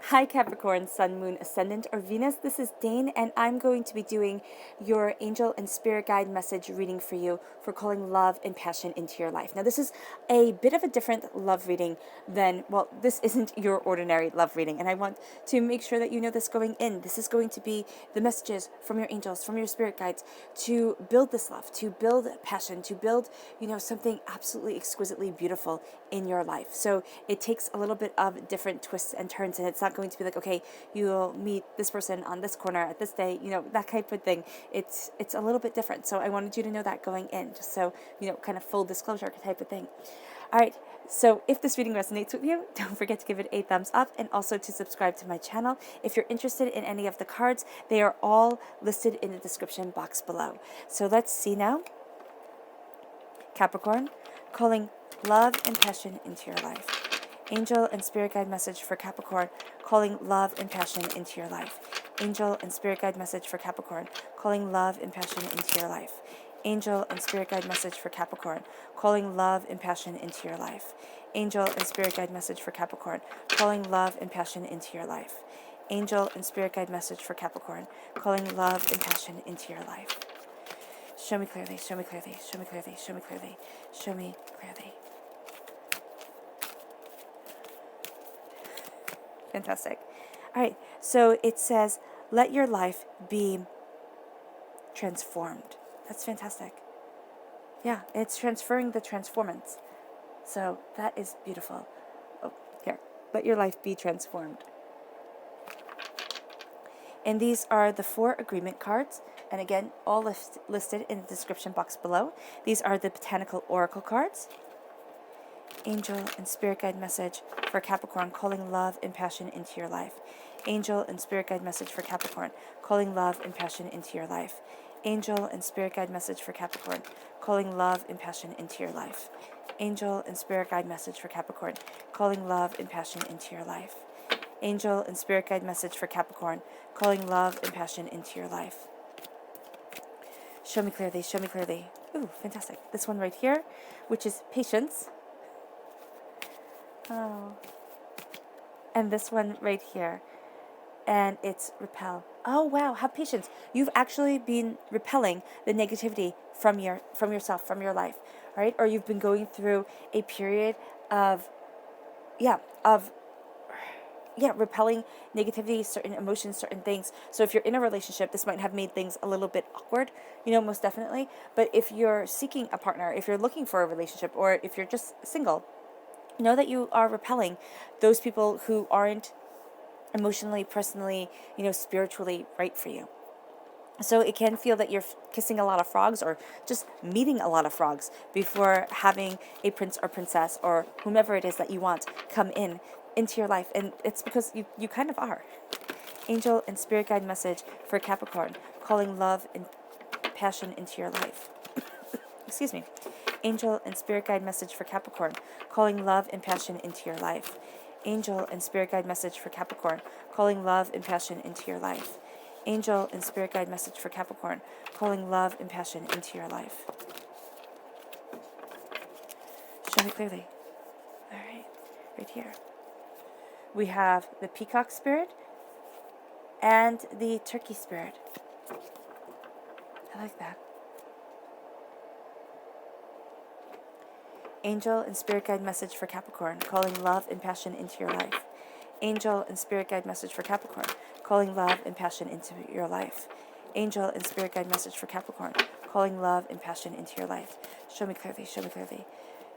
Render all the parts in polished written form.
Hi Capricorn, Sun, Moon, Ascendant, or Venus. This is Dane, and I'm going to be doing your angel and spirit guide message reading for you for calling love and passion into your life. Now, this is a bit of a different love reading than, well, this isn't your ordinary love reading, and I want to make sure that you know this going in. This is going to be the messages from your angels, from your spirit guides, to build this love, to build passion, to build, something absolutely exquisitely beautiful in your life. So it takes a little bit of different twists and turns, and it's not going to be like, okay, you'll meet this person on this corner at this day, that type of thing. It's a little bit different. So I wanted you to know that going in, just so, kind of full disclosure type of thing. All right, so if this reading resonates with you, don't forget to give it a thumbs up and also to subscribe to my channel. If you're interested in any of the cards, they are all listed in the description box below. So let's see now. Capricorn, calling love and passion into your life. Angel and spirit guide message for Capricorn, calling love and passion into your life. Angel and spirit guide message for Capricorn, calling love and passion into your life. Angel and spirit guide message for Capricorn, calling love and passion into your life. Angel and spirit guide message for Capricorn, calling love and passion into your life. Angel and spirit guide message for Capricorn, calling love and passion into your life. Show me clearly, show me clearly, show me clearly, show me clearly, show me clearly. Fantastic. All right, so it says, let your life be transformed. That's fantastic. Yeah, it's transferring the transformance. So that is beautiful. Oh, here. Let your life be transformed. And these are the 4 agreement cards. And again, all listed in the description box below. These are the botanical oracle cards. Angel and spirit guide message for Capricorn, calling love and passion into your life. Angel and spirit guide message for Capricorn, calling love and passion into your life. Angel and spirit guide message for Capricorn, calling love and passion into your life. Angel and spirit guide message for Capricorn, calling love and passion into your life. Angel and spirit guide message for Capricorn, calling love and passion into your life. Show me clearly, show me clearly. Ooh, fantastic. This one right here, which is patience. Oh. And this one right here. And it's repel. Oh wow, have patience. You've actually been repelling the negativity from yourself, from your life, right? Or you've been going through a period of repelling negativity, certain emotions, certain things. So if you're in a relationship, this might have made things a little bit awkward, most definitely. But if you're seeking a partner, if you're looking for a relationship, or if you're just single, know that you are repelling those people who aren't emotionally, personally, spiritually right for you. So it can feel that you're kissing a lot of frogs or just meeting a lot of frogs before having a prince or princess or whomever it is that you want come into your life. And it's because you kind of are. Angel and spirit guide message for Capricorn, calling love and passion into your life. Excuse me. Angel and spirit guide message for Capricorn, calling love and passion into your life. Angel and spirit guide message for Capricorn, calling love and passion into your life. Angel and spirit guide message for Capricorn, calling love and passion into your life. Show me clearly. All right, right here. We have the peacock spirit and the turkey spirit. I like that. Angel and spirit guide message for Capricorn, calling love and passion into your life. Angel and spirit guide message for Capricorn, calling love and passion into your life. Angel and spirit guide message for Capricorn, calling love and passion into your life. Show me clearly, show me clearly,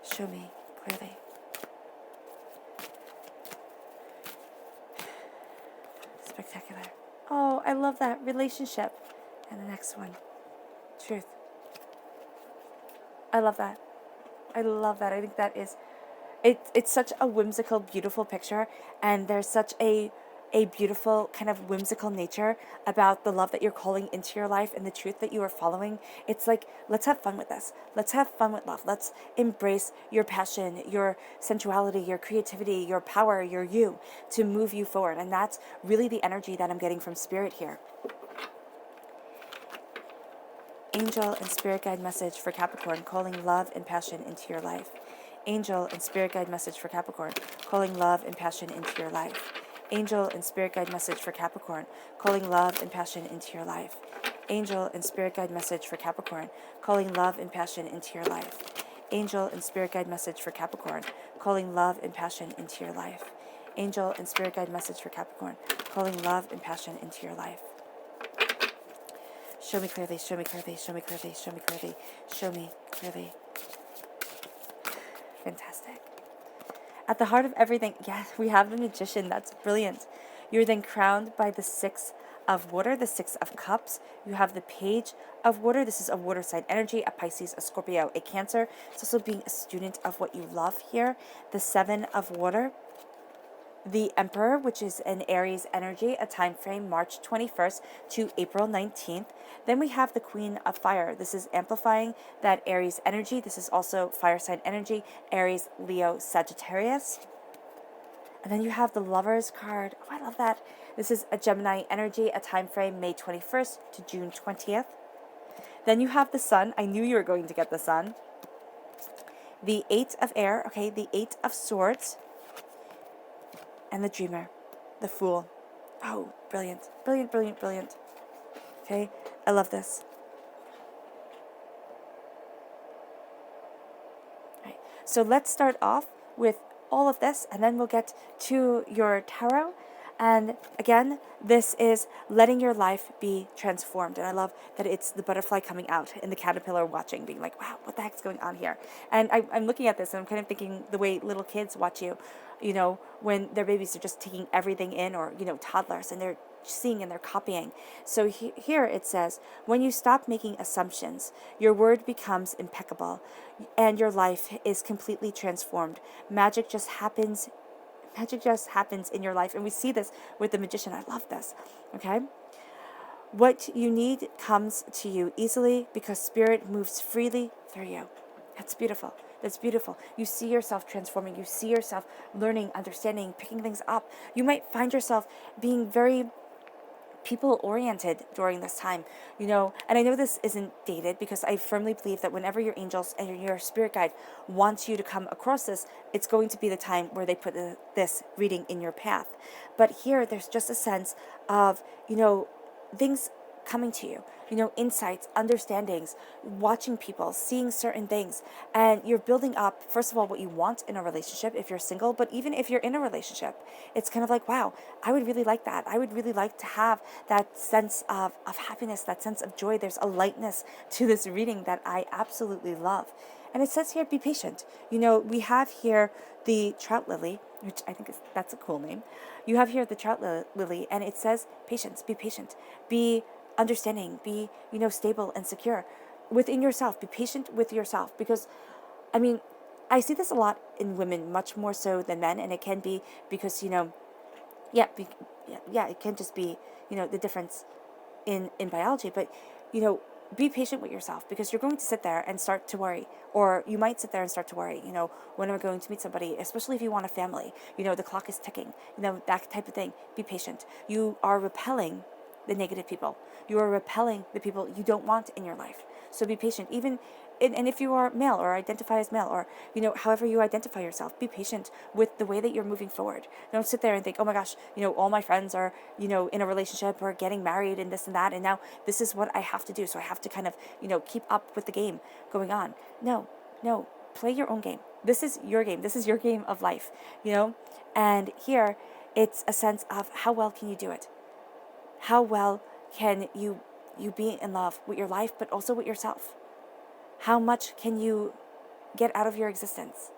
show me clearly. Spectacular. Oh, I love that. Relationship. And the next one. Truth. I love that. I love that. I think that is, it's such a whimsical, beautiful picture, and there's such a beautiful kind of whimsical nature about the love that you're calling into your life and the truth that you are following. It's like, let's have fun with this. Let's have fun with love. Let's embrace your passion, your sensuality, your creativity, your power, your you, to move you forward. And that's really the energy that I'm getting from Spirit here. Angel and spirit guide message for Capricorn, calling love and passion into your life. Angel and spirit guide message for Capricorn, calling love and passion into your life. Angel and spirit guide message for Capricorn, calling love and passion into your life. Angel and spirit guide message for Capricorn, calling love and passion into your life. Angel and spirit guide message for Capricorn, calling love and passion into your life. Angel and spirit guide message for Capricorn, calling love and passion into your life. Show me clearly, show me clearly, show me clearly, show me clearly, show me clearly. Fantastic. At the heart of everything, yes, we have the Magician. That's brilliant. You're then crowned by the Six of Water, the Six of Cups. You have the Page of Water. This is a water sign energy, a Pisces, a Scorpio, a Cancer. It's also being a student of what you love here. The Seven of Water. The Emperor, which is an Aries energy, a time frame March 21st to April 19th. Then we have the Queen of Fire. This is amplifying that Aries energy. This is also fire sign energy, Aries, Leo, Sagittarius. And then you have the Lovers card. Oh, I love that. This is a Gemini energy, a time frame May 21st to June 20th. Then you have the Sun. I knew you were going to get the Sun. The Eight of Air, okay, the Eight of Swords. And the Dreamer, the Fool. Oh, brilliant, brilliant, brilliant, brilliant. Okay, I love this. All right, so let's start off with all of this, and then we'll get to your tarot. And again, this is letting your life be transformed. And I love that it's the butterfly coming out and the caterpillar watching, being like, wow, what the heck's going on here? And I'm looking at this and I'm kind of thinking the way little kids watch you, you know, when their babies are just taking everything in, or, you know, toddlers, and they're seeing and they're copying. So here it says, when you stop making assumptions, your word becomes impeccable and your life is completely transformed. Magic just happens in your life. And we see this with the Magician. I love this. Okay? What you need comes to you easily because Spirit moves freely through you. That's beautiful. That's beautiful. You see yourself transforming. You see yourself learning, understanding, picking things up. You might find yourself being very people oriented during this time, you know. And I know this isn't dated because I firmly believe that whenever your angels and your spirit guide wants you to come across this, it's going to be the time where they put this reading in your path. But here there's just a sense of, you know, things coming to you, you know, insights, understandings, watching people, seeing certain things, and you're building up, first of all, what you want in a relationship if you're single, but even if you're in a relationship, it's kind of like, wow, I would really like that. I would really like to have that sense of happiness, that sense of joy. There's a lightness to this reading that I absolutely love. And it says here, be patient. You know, we have here the trout lily, which I think that's a cool name. You have here the trout lily, and it says patience, be understanding, be, you know, stable and secure within yourself. Be patient with yourself, because, I mean, I see this a lot in women, much more so than men, and it can be because, you know, it can just be, you know, the difference in biology, but, you know, be patient with yourself, because you're going to sit there and start to worry, or you might sit there and start to worry, you know, when am I going to meet somebody, especially if you want a family, you know, the clock is ticking, you know, that type of thing. Be patient. You are repelling the negative people. You are repelling the people you don't want in your life. So be patient. Even, and if you are male or identify as male, or, you know, however you identify yourself, be patient with the way that you're moving forward. Don't sit there and think, oh my gosh, you know, all my friends are, you know, in a relationship or getting married and this and that, and now this is what I have to do. So I have to kind of, you know, keep up with the game going on. No, play your own game. This is your game. This is your game of life, you know? And here it's a sense of how well can you do it? How well can you be in love with your life, but also with yourself? How much can you get out of your existence?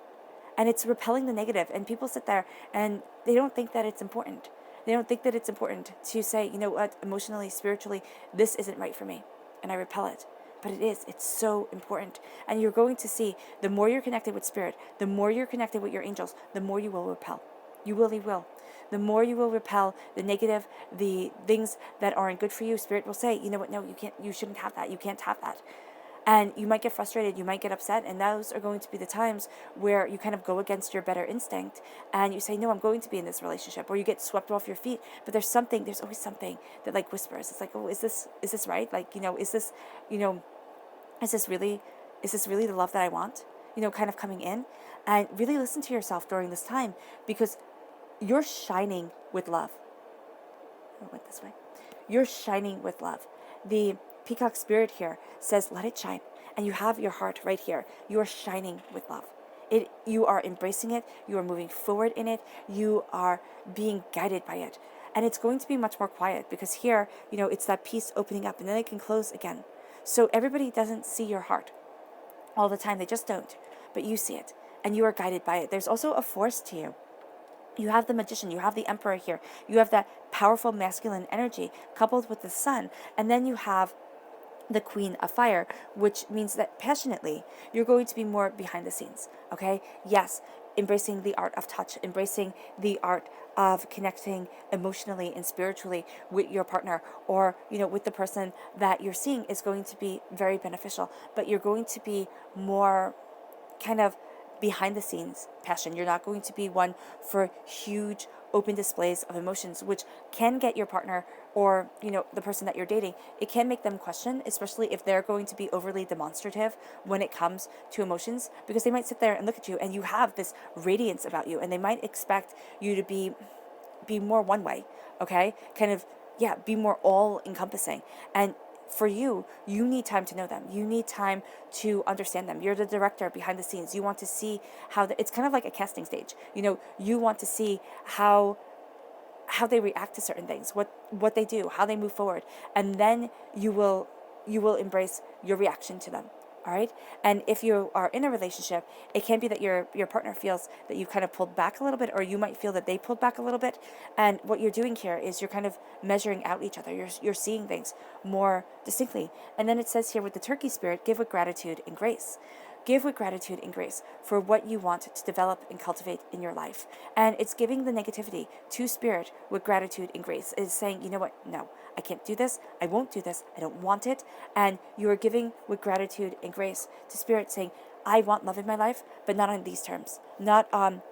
And it's repelling the negative. And people sit there and they don't think that it's important. They don't think that it's important to say, you know what, emotionally, spiritually, this isn't right for me, and I repel it. But it is. It's so important. And you're going to see, the more you're connected with spirit, the more you're connected with your angels, the more you will repel. You really will. The more you will repel the negative, the things that aren't good for you, Spirit will say, you know what, no, you can't, you shouldn't have that, you can't have that. And you might get frustrated, you might get upset, and those are going to be the times where you kind of go against your better instinct, and you say, no, I'm going to be in this relationship, or you get swept off your feet, but there's always something that like whispers, it's like, oh, is this right? Like, you know, is this really the love that I want? You know, kind of coming in, and really listen to yourself during this time, because you're shining with love. I went this way. You're shining with love. The peacock spirit here says, let it shine. And you have your heart right here. You are shining with love. You are embracing it. You are moving forward in it. You are being guided by it. And it's going to be much more quiet because here, it's that piece opening up and then it can close again. So everybody doesn't see your heart all the time. They just don't. But you see it and you are guided by it. There's also a force to you. You have the magician, you have the emperor here. You have that powerful masculine energy coupled with the sun. And then you have the queen of fire, which means that passionately, you're going to be more behind the scenes, okay? Yes, embracing the art of touch, embracing the art of connecting emotionally and spiritually with your partner or, with the person that you're seeing is going to be very beneficial. But you're going to be more kind of behind the scenes passion. You're not going to be one for huge open displays of emotions, which can get your partner or, the person that you're dating, it can make them question, especially if they're going to be overly demonstrative when it comes to emotions, because they might sit there and look at you and you have this radiance about you and they might expect you to be more one way, okay? Kind of, yeah, be more all encompassing. And for you, you need time to know them. You need time to understand them. You're the director behind the scenes. You want to see it's kind of like a casting stage. You want to see how they react to certain things, what they do, how they move forward, and then you will embrace your reaction to them. All right. And if you are in a relationship, it can be that your partner feels that you kind of pulled back a little bit, or you might feel that they pulled back a little bit. And what you're doing here is you're kind of measuring out each other. You're seeing things more distinctly. And then it says here with the turkey spirit, give with gratitude and grace. Give with gratitude and grace for what you want to develop and cultivate in your life. And it's giving the negativity to spirit with gratitude and grace. It's saying, you know what? No, I can't do this. I won't do this. I don't want it. And you are giving with gratitude and grace to spirit, saying, I want love in my life, but not on these terms. Not on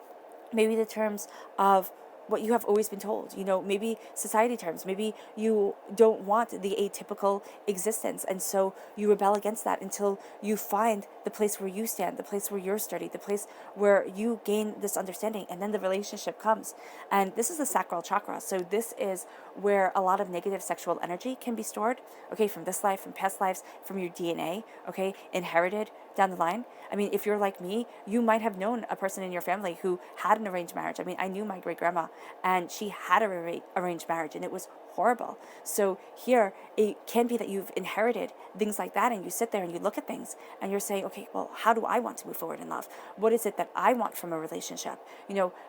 maybe the terms of what you have always been told, maybe society terms, maybe you don't want the atypical existence. And so you rebel against that until you find the place where you stand, the place where you're sturdy, the place where you gain this understanding. And then the relationship comes. And this is the sacral chakra. So this is where a lot of negative sexual energy can be stored, okay, from this life, from past lives, from your DNA, okay, inherited down the line. I mean, if you're like me, you might have known a person in your family who had an arranged marriage. I mean, I knew my great grandma and she had a arranged marriage and it was horrible. So here it can be that you've inherited things like that, and you sit there and you look at things and you're saying, okay, well, how do I want to move forward in love? What is it that I want from a relationship?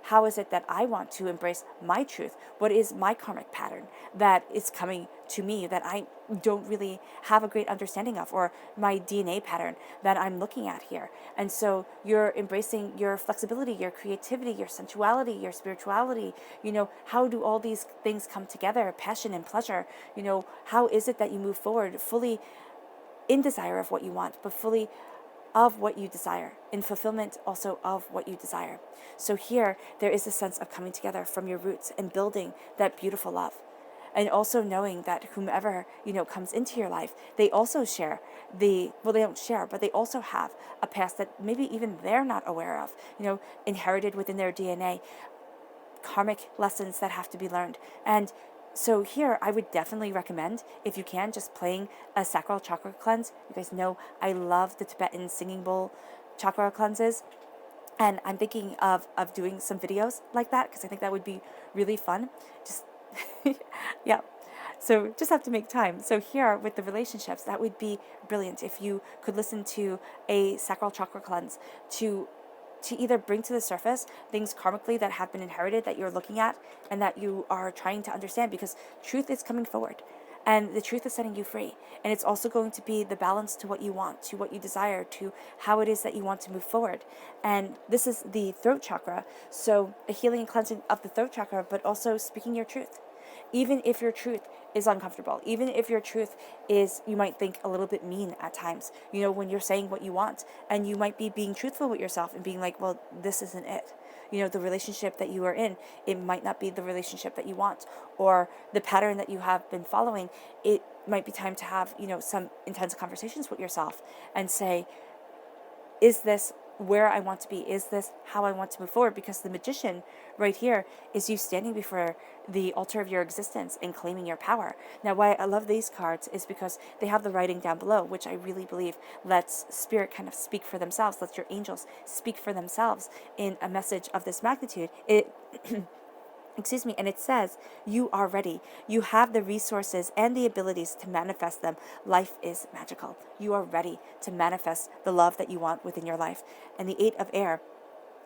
How is it that I want to embrace my truth? What is my karmic pattern that is coming to me that I don't really have a great understanding of, or my DNA pattern that I'm looking at here? And so you're embracing your flexibility, your creativity, your sensuality, your spirituality. How do all these things come together? Passion and pleasure. How is it that you move forward fully in desire of what you want, but fully of what you desire, in fulfillment also of what you desire? So here, there is a sense of coming together from your roots and building that beautiful love. And also knowing that whomever, comes into your life, they also share they don't share, but they also have a past that maybe even they're not aware of, inherited within their DNA, karmic lessons that have to be learned. And so here, I would definitely recommend, if you can, just playing a sacral chakra cleanse. You guys know I love the Tibetan singing bowl chakra cleanses. And I'm thinking of doing some videos like that because I think that would be really fun. Just, yeah. So just have to make time. So here with the relationships, that would be brilliant if you could listen to a sacral chakra cleanse to either bring to the surface things karmically that have been inherited that you're looking at and that you are trying to understand, because truth is coming forward and the truth is setting you free. And it's also going to be the balance to what you want, to what you desire, to how it is that you want to move forward. And this is the throat chakra. So a healing and cleansing of the throat chakra, but also speaking your truth. Even if your truth is uncomfortable, even if your truth is, you might think, a little bit mean at times, when you're saying what you want, and you might be being truthful with yourself and being like, well, this isn't it. The relationship that you are in, it might not be the relationship that you want, or the pattern that you have been following. It might be time to have, some intense conversations with yourself and say, is this where I want to be? Is this how I want to move forward? Because the Magician right here is you standing before the altar of your existence and claiming your power. Now, why I love these cards is because they have the writing down below, which I really believe lets spirit kind of speak for themselves, lets your angels speak for themselves in a message of this magnitude. It excuse me, and it says, you are ready. You have the resources and the abilities to manifest them. Life is magical. You are ready to manifest the love that you want within your life. And the Eight of Air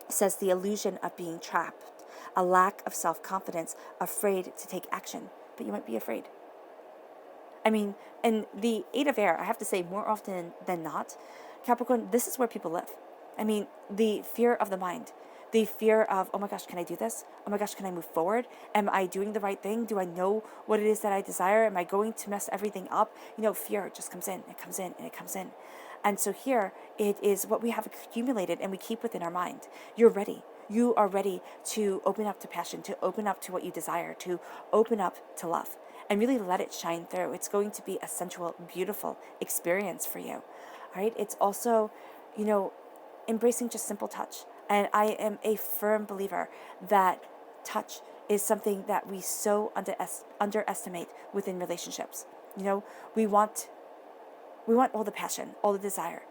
says the illusion of being trapped, a lack of self-confidence, afraid to take action. But you might be afraid. I mean, and the Eight of Air, I have to say, more often than not, Capricorn, this is where people live. I mean, the fear of the mind, the fear of, oh my gosh, can I do this? Oh my gosh, can I move forward? Am I doing the right thing? Do I know what it is that I desire? Am I going to mess everything up? You know, fear just comes in, it comes in, and it comes in. And so here, it is what we have accumulated and we keep within our mind. You're ready. You are ready to open up to passion, to open up to what you desire, to open up to love, and really let it shine through. It's going to be a sensual, beautiful experience for you. All right. It's also, you know, embracing just simple touch. And I am a firm believer that touch is something that we so underestimate within relationships. You know, we want all the passion, all the desire,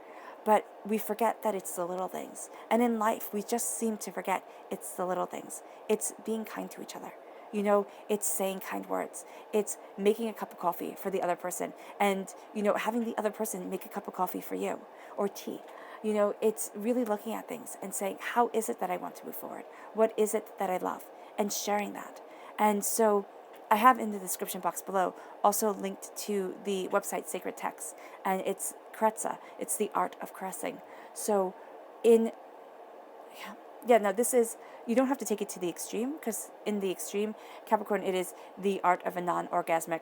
but we forget that it's the little things. And in life, we just seem to forget it's the little things. It's being kind to each other. You know, it's saying kind words. It's making a cup of coffee for the other person and, you know, having the other person make a cup of coffee for you or tea. You know, it's really looking at things and saying, how is it that I want to move forward? What is it that I love? And sharing that. And so I have in the description box below also linked to the website Sacred Texts, and it's Karetza. It's the art of caressing. So now this is, you don't have to take it to the extreme, because in the extreme, Capricorn, it is the art of a non-orgasmic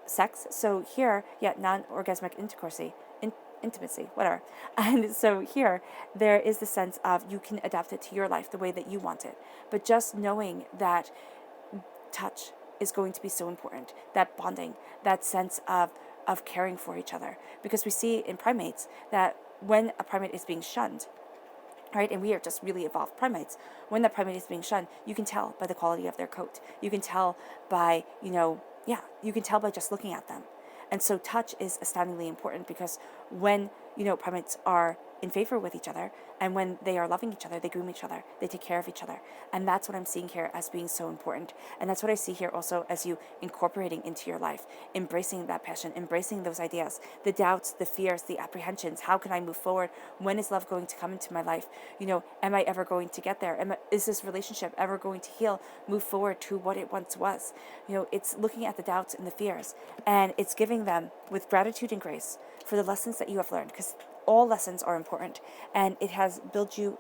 sex. So here, non-orgasmic intimacy, whatever. And so here, there is the sense of you can adapt it to your life the way that you want it. But just knowing that touch is going to be so important, that bonding, that sense of caring for each other. Because we see in primates that when a primate is being shunned, right, and we are just really evolved primates, when the primate is being shunned, you can tell by the quality of their coat. You can tell by, you can tell by just looking at them. And so touch is astoundingly important, because when, primates are in favor with each other, and when they are loving each other, they groom each other, they take care of each other. And that's what I'm seeing here as being so important. And that's what I see here also as you incorporating into your life, embracing that passion, embracing those ideas, the doubts, the fears, the apprehensions. How can I move forward? When is love going to come into my life? Am I ever going to get there? Is this relationship ever going to heal, move forward to what it once was? It's looking at the doubts and the fears, and it's giving them with gratitude and grace for the lessons that you have learned, because all lessons are important, and it has built you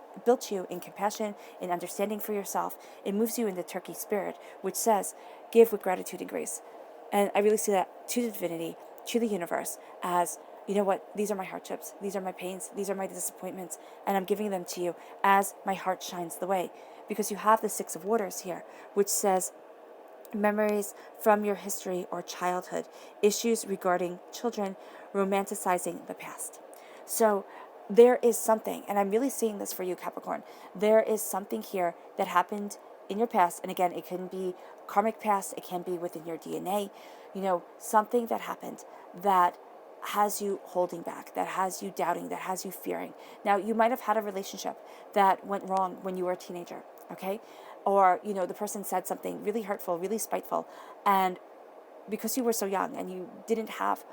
in compassion, in understanding for yourself. It moves you in the Turkey spirit, which says, give with gratitude and grace. And I really see that to the divinity, to the universe, as, you know what, these are my hardships, these are my pains, these are my disappointments, and I'm giving them to you as my heart shines the way. Because you have the Six of Waters here, which says, memories from your history or childhood, issues regarding children, romanticizing the past. So there is something, and I'm really seeing this for you, Capricorn. There is something here that happened in your past, and again, it can be karmic past, it can be within your DNA, something that happened that has you holding back, that has you doubting, that has you fearing. Now, you might have had a relationship that went wrong when you were a teenager, okay? Or, the person said something really hurtful, really spiteful, and because you were so young and you didn't have,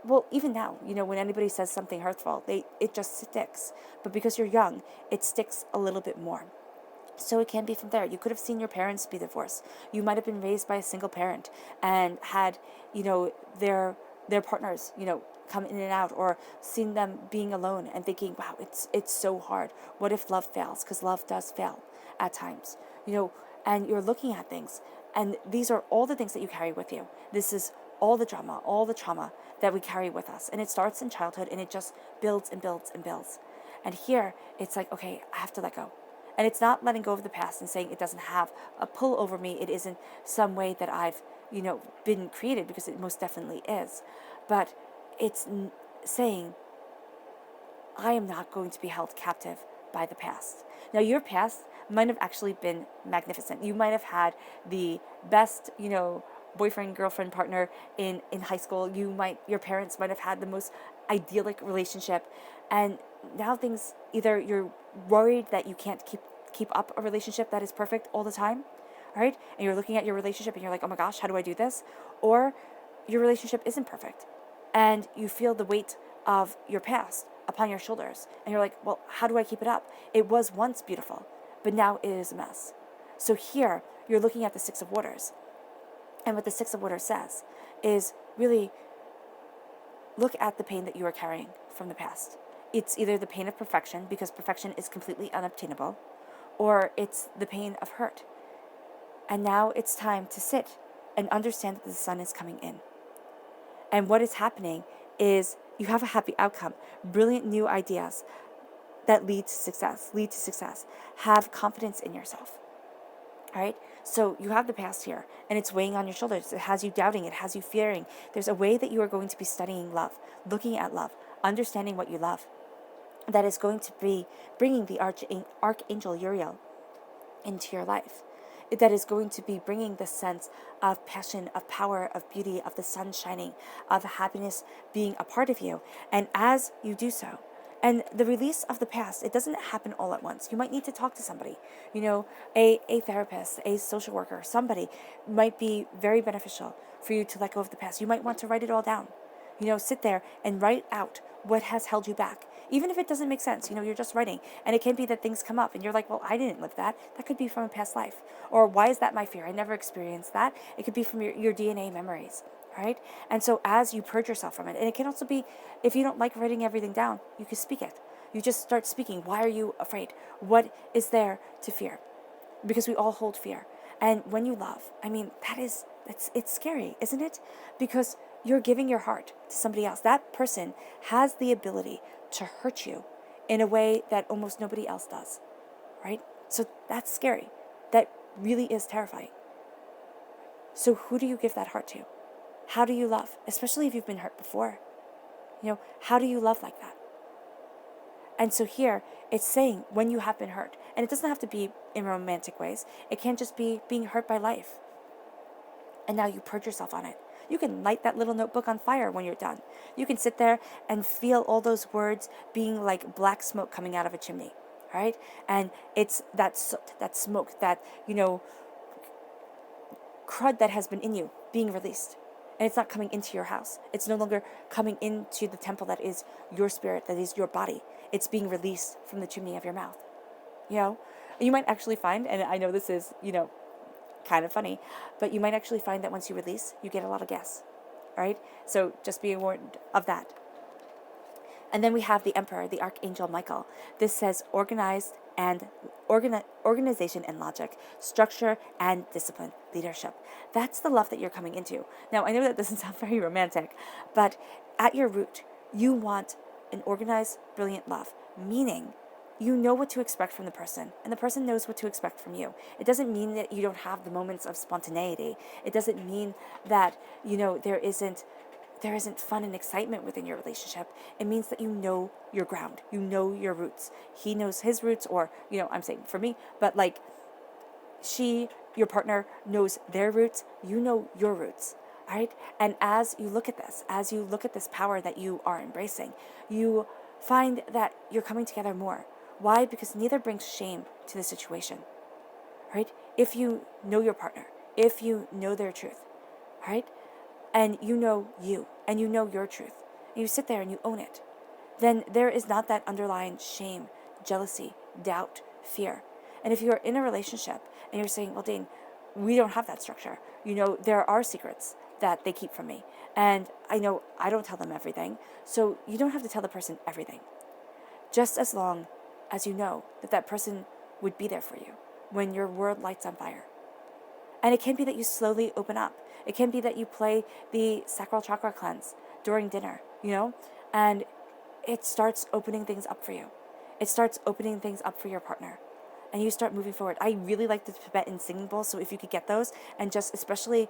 well, even now, when anybody says something hurtful, it just sticks. But because you're young, it sticks a little bit more. So it can be from there. You could have seen your parents be divorced. You might have been raised by a single parent and had, their partners, come in and out, or seen them being alone and thinking, wow, it's so hard. What if love fails? Because love does fail at times, and you're looking at things, and these are all the things that you carry with you. This is all the drama, all the trauma that we carry with us. And it starts in childhood, and it just builds and builds and builds. And here, it's like, okay, I have to let go. And it's not letting go of the past and saying it doesn't have a pull over me. It isn't some way that I've, been created, because it most definitely is. But it's saying, I am not going to be held captive by the past. Now, your past might have actually been magnificent. You might have had the best, boyfriend, girlfriend, partner in high school. Your parents might have had the most idyllic relationship. And now things, either you're worried that you can't keep up a relationship that is perfect all the time, right? And you're looking at your relationship and you're like, oh my gosh, how do I do this? Or your relationship isn't perfect and you feel the weight of your past upon your shoulders. And you're like, well, how do I keep it up? It was once beautiful, but now it is a mess. So here, you're looking at the Six of Waters. And what the Six of Waters says is really look at the pain that you are carrying from the past. It's either the pain of perfection, because perfection is completely unobtainable, or it's the pain of hurt. And now it's time to sit and understand that the sun is coming in. And what is happening is you have a happy outcome, brilliant new ideas that lead to success. Have confidence in yourself. All right? So you have the past here, and it's weighing on your shoulders. It has you doubting, it has you fearing. There's a way that you are going to be studying love, looking at love, understanding what you love. That is going to be bringing the Archangel Uriel into your life. That is going to be bringing the sense of passion, of power, of beauty, of the sun shining, of happiness being a part of you. And as you do so, and the release of the past, it doesn't happen all at once. You might need to talk to somebody, a therapist, a social worker, somebody might be very beneficial for you to let go of the past. You might want to write it all down. Sit there and write out what has held you back. Even if it doesn't make sense, you're just writing. And it can be that things come up and you're like, well, I didn't live that. That could be from a past life. Or why is that my fear? I never experienced that. It could be from your DNA memories, right? And so as you purge yourself from it, and it can also be, if you don't like writing everything down, you can speak it. You just start speaking. Why are you afraid? What is there to fear? Because we all hold fear. And when you love, it's scary, isn't it? Because you're giving your heart to somebody else. That person has the ability to hurt you in a way that almost nobody else does, right? So that's scary. That really is terrifying. So who do you give that heart to? How do you love? Especially if you've been hurt before. How do you love like that? And so here, it's saying when you have been hurt, and it doesn't have to be in romantic ways. It can just be being hurt by life. And now you purge yourself on it. You can light that little notebook on fire when you're done. You can sit there and feel all those words being like black smoke coming out of a chimney, right? And it's that soot, that smoke, that, crud that has been in you being released. And it's not coming into your house. It's no longer coming into the temple that is your spirit, that is your body. It's being released from the chimney of your mouth. You might actually find, and I know this is, kind of funny, but you might actually find that once you release, you get a lot of gas, right? So just be warned of that. And then we have the Emperor, the Archangel Michael. This says organization and logic, structure and discipline, leadership. That's the love that you're coming into. Now, I know that doesn't sound very romantic, but at your root, you want an organized, brilliant love, meaning you know what to expect from the person, and the person knows what to expect from you. It doesn't mean that you don't have the moments of spontaneity. It doesn't mean that, there isn't fun and excitement within your relationship. It means that you know your ground. You know your roots. He knows his roots, or, I'm saying for me, but like your partner knows their roots. You know your roots. All right. And as you look at this power that you are embracing, you find that you're coming together more. Why? Because neither brings shame to the situation, right? If you know your partner, if you know their truth, right? And you know you, and you know your truth, and you sit there and you own it, then there is not that underlying shame, jealousy, doubt, fear. And if you're in a relationship and you're saying, well, Dane, we don't have that structure. There are secrets that they keep from me. And I know I don't tell them everything. So you don't have to tell the person everything. Just as long as you know that person would be there for you when your world lights on fire. And it can be that you slowly open up. It can be that you play the sacral chakra cleanse during dinner, and it starts opening things up for you. It starts opening things up for your partner. And you start moving forward. I really like the Tibetan singing bowls, so if you could get those, and just especially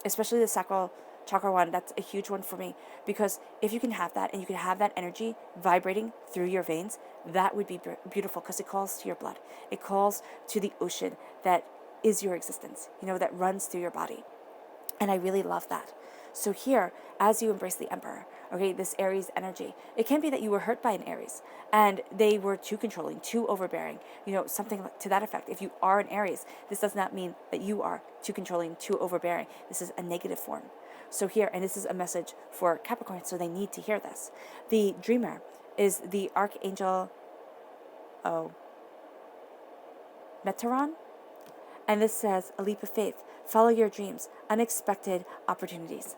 the sacral chakra one, that's a huge one for me, because if you can have that and you can have that energy vibrating through your veins, that would be beautiful, because it calls to your blood. It calls to the ocean that is your existence, that runs through your body. And I really love that. So here, as you embrace the Emperor, okay, this Aries energy, it can be that you were hurt by an Aries and they were too controlling, too overbearing, something to that effect. If you are an Aries, this does not mean that you are too controlling, too overbearing. This is a negative form. So here, and this is a message for Capricorn, so they need to hear this. The Dreamer is the Archangel, Meteoron. And this says, a leap of faith, follow your dreams, unexpected opportunities.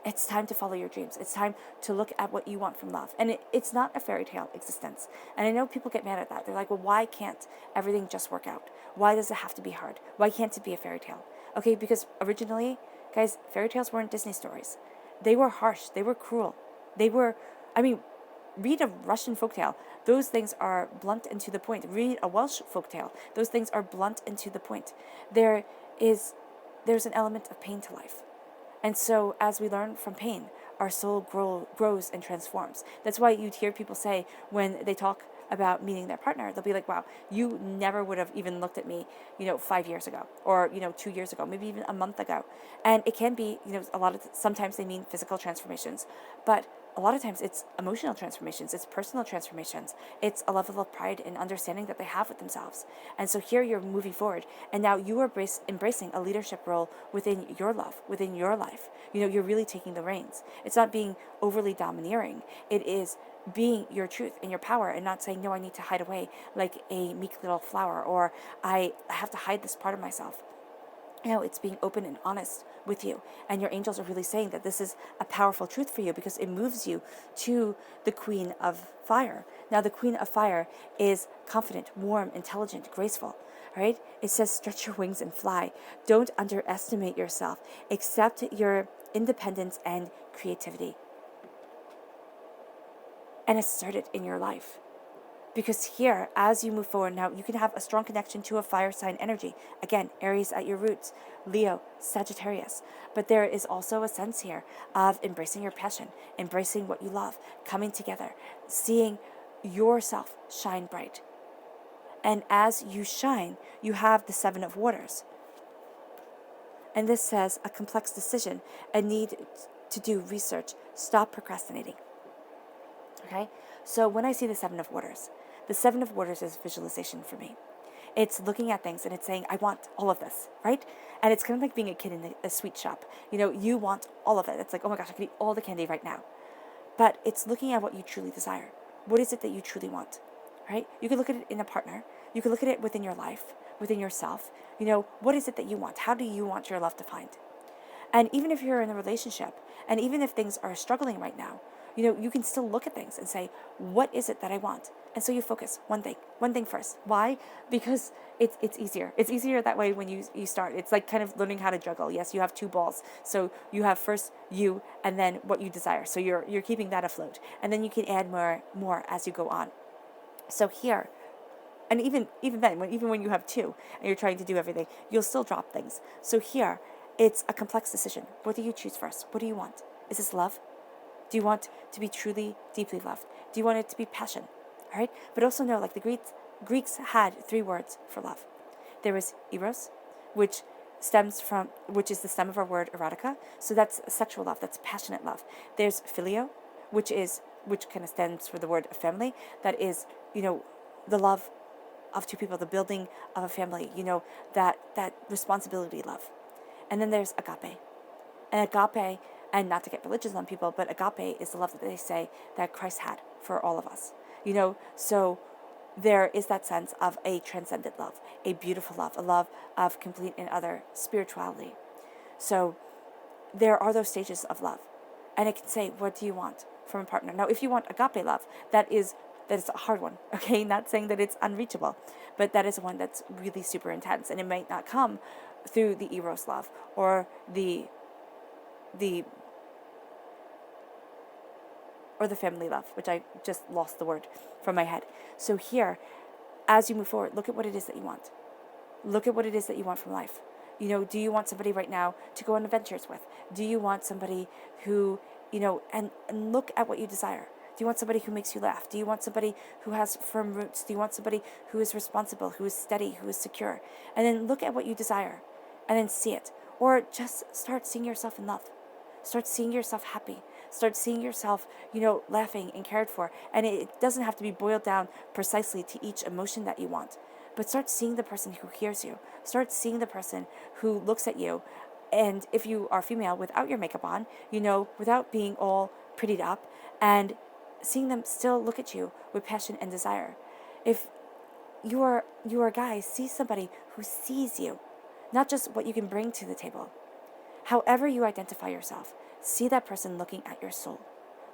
It's time to follow your dreams. It's time to look at what you want from love. And it's not a fairy tale existence. And I know people get mad at that. They're like, well, why can't everything just work out? Why does it have to be hard? Why can't it be a fairy tale? Okay, because originally, guys, fairy tales weren't Disney stories. They were harsh. They were cruel. Read a Russian folktale. Those things are blunt and to the point. Read a Welsh folktale. Those things are blunt and to the point. There's an element of pain to life. And so as we learn from pain, our soul grows and transforms. That's why you'd hear people say when they talk about meeting their partner, they'll be like, wow, you never would have even looked at me, 5 years ago, or, 2 years ago, maybe even a month ago. And it can be, sometimes they mean physical transformations, but a lot of times it's emotional transformations, it's personal transformations, it's a level of pride and understanding that they have with themselves. And so here you're moving forward, and now you are embracing a leadership role within your love, within your life. You're really taking the reins. It's not being overly domineering. It is being your truth and your power, and not saying, no, I need to hide away like a meek little flower, or I have to hide this part of myself. It's being open and honest with you. And your angels are really saying that this is a powerful truth for you, because it moves you to the Queen of Fire. Now, the Queen of Fire is confident, warm, intelligent, graceful. Right? It says, stretch your wings and fly. Don't underestimate yourself. Accept your independence and creativity, and assert it in your life. Because here, as you move forward, now you can have a strong connection to a fire sign energy. Again, Aries at your roots, Leo, Sagittarius. But there is also a sense here of embracing your passion, embracing what you love, coming together, seeing yourself shine bright. And as you shine, you have the Seven of Waters. And this says a complex decision, a need to do research, stop procrastinating. Okay? So when I see the Seven of Waters is visualization for me. It's looking at things and it's saying, I want all of this, right? And it's kind of like being a kid in a sweet shop. You want all of it. It's like, oh my gosh, I could eat all the candy right now. But it's looking at what you truly desire. What is it that you truly want, right? You can look at it in a partner. You can look at it within your life, within yourself. What is it that you want? How do you want your love defined? And even if you're in a relationship, and even if things are struggling right now, you can still look at things and say, what is it that I want? And so you focus one thing first. Why? Because it's easier. It's easier that way when you start. It's like kind of learning how to juggle. Yes, you have two balls. So you have first you and then what you desire. So you're keeping that afloat. And then you can add more as you go on. So here, and even then, when you have two and you're trying to do everything, you'll still drop things. So here, it's a complex decision. What do you choose first? What do you want? Is this love? Do you want to be truly, deeply loved? Do you want it to be passion? All right? But also know, like the Greeks had 3 words for love. There is eros, which is the stem of our word erotica. So that's sexual love. That's passionate love. There's filio, which kind of stands for the word of family. That is, the love of two people, the building of a family, that responsibility love. And then there's agape. And agape, and not to get religious on people, but agape is the love that they say that Christ had for all of us. So there is that sense of a transcendent love, a beautiful love, a love of complete and utter spirituality. So there are those stages of love. And it can say, what do you want from a partner? Now, if you want agape love, that is a hard one, okay? Not saying that it's unreachable, but that is one that's really super intense. And it might not come through the eros love or the family love, which I just lost the word from my head. So here, as you move forward, look at what it is that you want. Look at what it is that you want from life. Do you want somebody right now to go on adventures with? Do you want somebody who, and look at what you desire. Do you want somebody who makes you laugh? Do you want somebody who has firm roots? Do you want somebody who is responsible, who is steady, who is secure? And then look at what you desire and then see it. Or just start seeing yourself in love. Start seeing yourself happy. Start seeing yourself, laughing and cared for. And it doesn't have to be boiled down precisely to each emotion that you want. But start seeing the person who hears you. Start seeing the person who looks at you. And if you are female, without your makeup on, without being all prettied up, and seeing them still look at you with passion and desire. If you are a guy, see somebody who sees you, not just what you can bring to the table. However you identify yourself, see that person looking at your soul,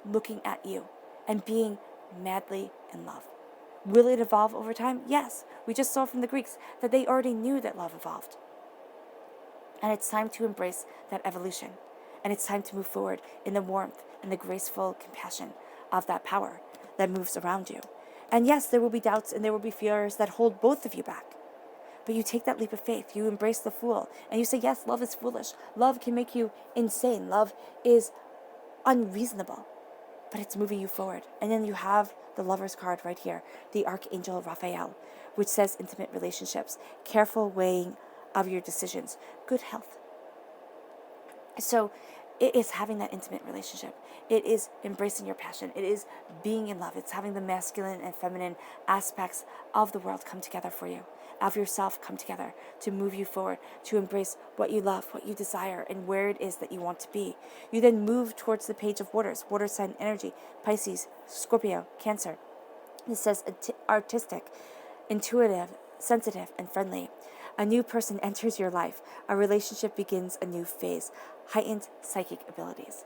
looking at you, and being madly in love. Will it evolve over time? Yes. We just saw from the Greeks that they already knew that love evolved. And it's time to embrace that evolution. And it's time to move forward in the warmth and the graceful compassion of that power that moves around you. And yes, there will be doubts and there will be fears that hold both of you back. But you take that leap of faith, you embrace the fool, and you say, yes, love is foolish. Love can make you insane. Love is unreasonable, but it's moving you forward. And then you have the Lover's card right here, the Archangel Raphael, which says intimate relationships, careful weighing of your decisions, good health. So it is having that intimate relationship. It is embracing your passion. It is being in love. It's having the masculine and feminine aspects of the world come together for you, of yourself come together to move you forward, to embrace what you love, what you desire, and where it is that you want to be. You then move towards the Page of Waters, water sign energy, Pisces, Scorpio, Cancer. It says artistic, intuitive, sensitive, and friendly. A new person enters your life. A relationship begins a new phase. Heightened psychic abilities.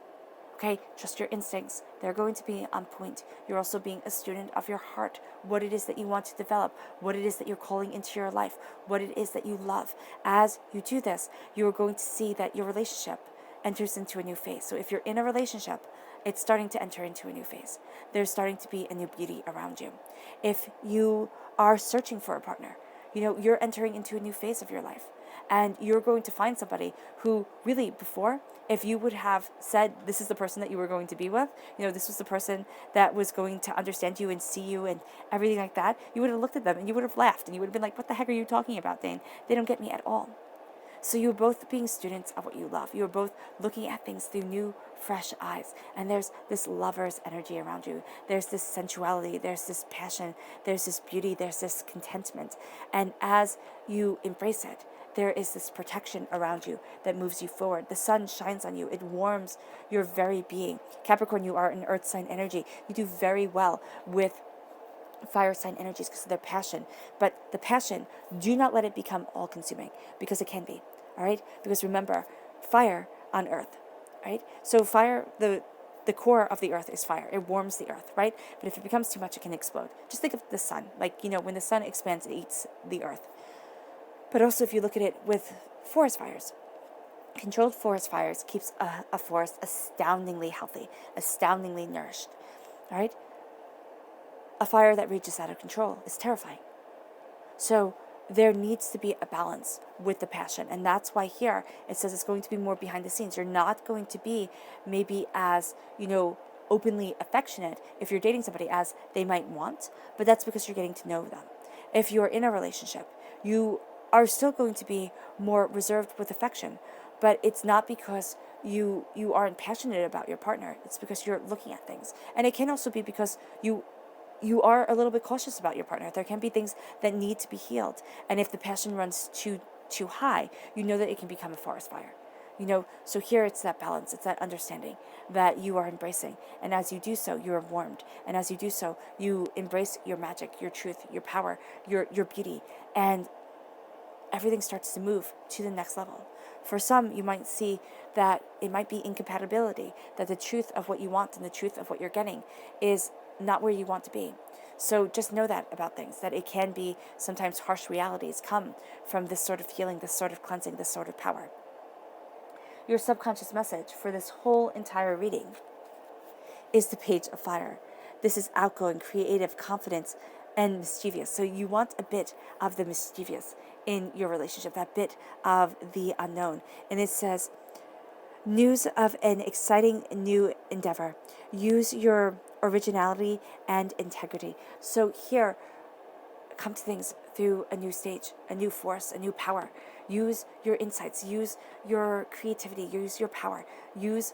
Okay, trust your instincts. They're going to be on point. You're also being a student of your heart, what it is that you want to develop, what it is that you're calling into your life, what it is that you love. As you do this, you are going to see that your relationship enters into a new phase. So if you're in a relationship, it's starting to enter into a new phase. There's starting to be a new beauty around you. If you are searching for a partner, you're entering into a new phase of your life. And you're going to find somebody who really before, if you would have said this is the person that you were going to be with, this was the person that was going to understand you and see you and everything like that, you would have looked at them and you would have laughed and you would have been like, what the heck are you talking about, Dane? They don't get me at all. So you're both being students of what you love. You're both looking at things through new, fresh eyes. And there's this lover's energy around you. There's this sensuality. There's this passion. There's this beauty. There's this contentment. And as you embrace it, there is this protection around you that moves you forward. The sun shines on you. It warms your very being. Capricorn, you are an earth sign energy. You do very well with fire sign energies because of their passion. But the passion, do not let it become all-consuming because it can be. All right? Because remember, fire on earth. Right? So fire, the core of the earth is fire. It warms the earth, right? But if it becomes too much, it can explode. Just think of the sun. Like, when the sun expands, it eats the earth. But also if you look at it with forest fires, controlled forest fires keeps a forest astoundingly healthy, astoundingly nourished. All right? A fire that reaches out of control is terrifying. So there needs to be a balance with the passion. And that's why here it says it's going to be more behind the scenes. You're not going to be maybe as, openly affectionate if you're dating somebody as they might want, but that's because you're getting to know them. If you're in a relationship, you are still going to be more reserved with affection, but it's not because you aren't passionate about your partner. It's because you're looking at things. And it can also be because you are a little bit cautious about your partner. There can be things that need to be healed. And if the passion runs too high, you know that it can become a forest fire. So here it's that balance, it's that understanding that you are embracing. And as you do so, you are warmed. And as you do so, you embrace your magic, your truth, your power, your beauty. And everything starts to move to the next level. For some, you might see that it might be incompatibility, that the truth of what you want and the truth of what you're getting is not where you want to be. So just know that about things, that it can be sometimes harsh realities come from this sort of healing, this sort of cleansing, this sort of power. Your subconscious message for this whole entire reading is the Page of Fire. This is outgoing, creative, confidence, and mischievous. So you want a bit of the mischievous in your relationship, that bit of the unknown. And it says, news of an exciting new endeavor. Use your originality and integrity. So here, come to things through a new stage, a new force, a new power. Use your insights, use your creativity, use your power, use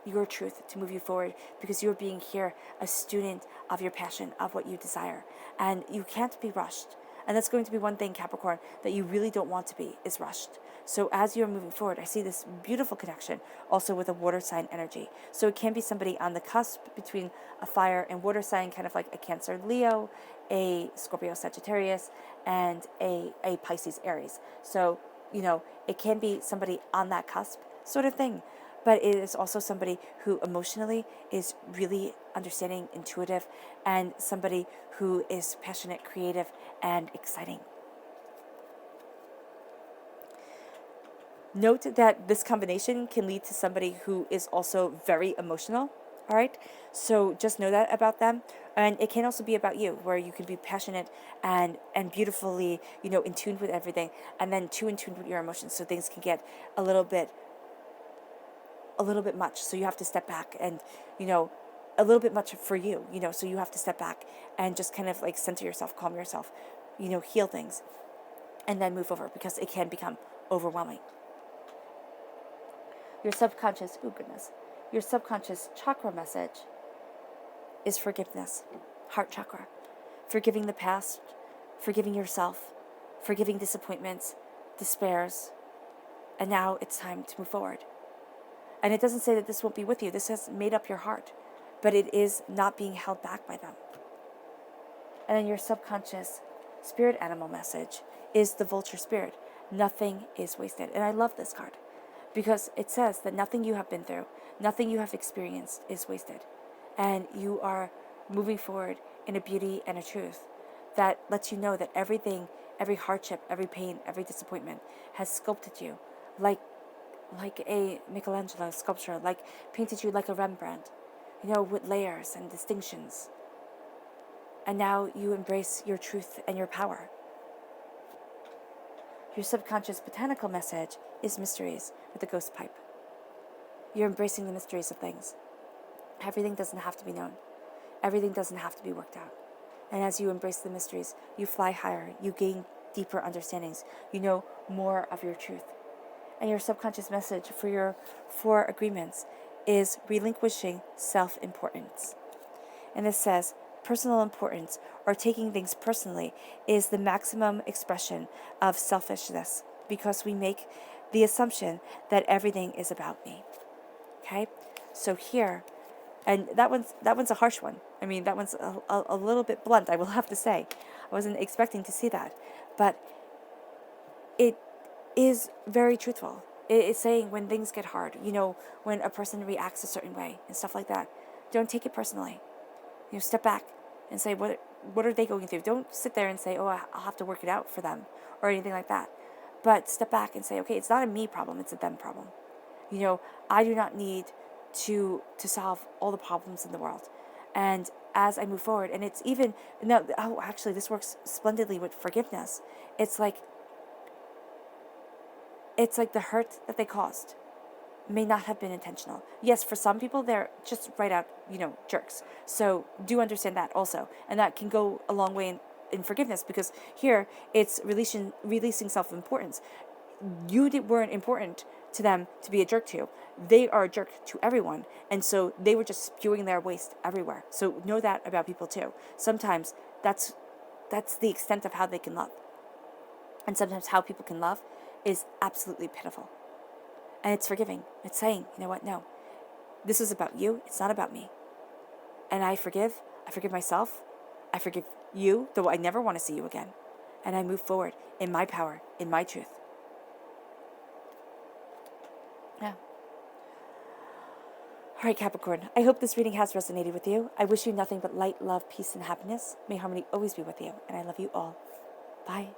your truth to move you forward, because you're being here a student of your passion, of what you desire. And you can't be rushed. And that's going to be one thing, Capricorn, that you really don't want to be, is rushed. So as you're moving forward, I see this beautiful connection also with a water sign energy. So it can be somebody on the cusp between a fire and water sign, kind of like a Cancer Leo, a Scorpio Sagittarius, and a Pisces Aries. So, it can be somebody on that cusp sort of thing. But it is also somebody who emotionally is really understanding, intuitive, and somebody who is passionate, creative, and exciting. Note that this combination can lead to somebody who is also very emotional, all right? So just know that about them. And it can also be about you, where you can be passionate and beautifully, in tune with everything, and then too in tune with your emotions. So things can get a little bit much. So you have to step back and, a little bit much for you, so you have to step back and just kind of like center yourself, calm yourself, heal things, and then move over, because it can become overwhelming. Your subconscious chakra message is forgiveness, heart chakra. Forgiving the past, forgiving yourself, forgiving disappointments, despairs, and now it's time to move forward. And it doesn't say that this won't be with you. This has made up your heart, but it is not being held back by them. And then your subconscious spirit animal message is the vulture spirit. Nothing is wasted. And I love this card because it says that nothing you have been through, nothing you have experienced is wasted. And you are moving forward in a beauty and a truth that lets you know that everything, every hardship, every pain, every disappointment has sculpted you like a Michelangelo sculpture, like painted you like a Rembrandt, with layers and distinctions. And now you embrace your truth and your power. Your subconscious botanical message is mysteries with the ghost pipe. You're embracing the mysteries of things. Everything doesn't have to be known. Everything doesn't have to be worked out. And as you embrace the mysteries, you fly higher, you gain deeper understandings, you know more of your truth. And your subconscious message for your 4 agreements is relinquishing self-importance. And it says, personal importance, or taking things personally, is the maximum expression of selfishness, because we make the assumption that everything is about me. Okay? So here, and that one's a harsh one. I mean, that one's a little bit blunt, I will have to say. I wasn't expecting to see that. But it is very truthful. It's saying when things get hard, when a person reacts a certain way and stuff like that, don't take it personally. Step back and say, what are they going through? Don't sit there and say, oh, I'll have to work it out for them or anything like that. But step back and say, okay, it's not a me problem, it's a them problem. I do not need to solve all the problems in the world. And as I move forward, and it's even, no, oh, actually, this works splendidly with forgiveness. It's like the hurt that they caused may not have been intentional. Yes, for some people, they're just right out, jerks. So do understand that also. And that can go a long way in forgiveness, because here it's releasing self-importance. You weren't important to them to be a jerk to. They are a jerk to everyone. And so they were just spewing their waste everywhere. So know that about people too. Sometimes that's the extent of how they can love. And sometimes how people can love is absolutely pitiful. And it's forgiving. It's saying, you know what, no. This is about you. It's not about me. And I forgive. I forgive myself. I forgive you, though I never want to see you again. And I move forward in my power, in my truth. Yeah. All right, Capricorn. I hope this reading has resonated with you. I wish you nothing but light, love, peace, and happiness. May harmony always be with you. And I love you all. Bye.